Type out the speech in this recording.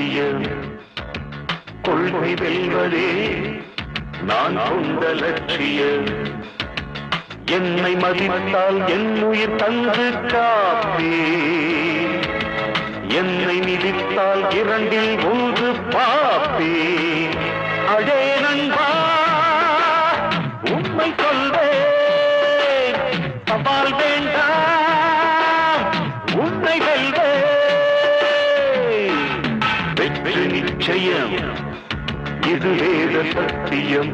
சத்தியம் கொள்கை வெல்வதே நான் கொண்ட லட்சியம் என்னை மதித்தால் என் உயிர் தந்து காப்பே என்னை மிதித்தால் இரண்டில் ஒன்று பாப்பே அடே நண்பா உண்மை சொல்வேன் சவால் வேண்டாம் உன்னை வெல்வேன் வெற்றி நிச்சயம் இது வேத சத்தியம்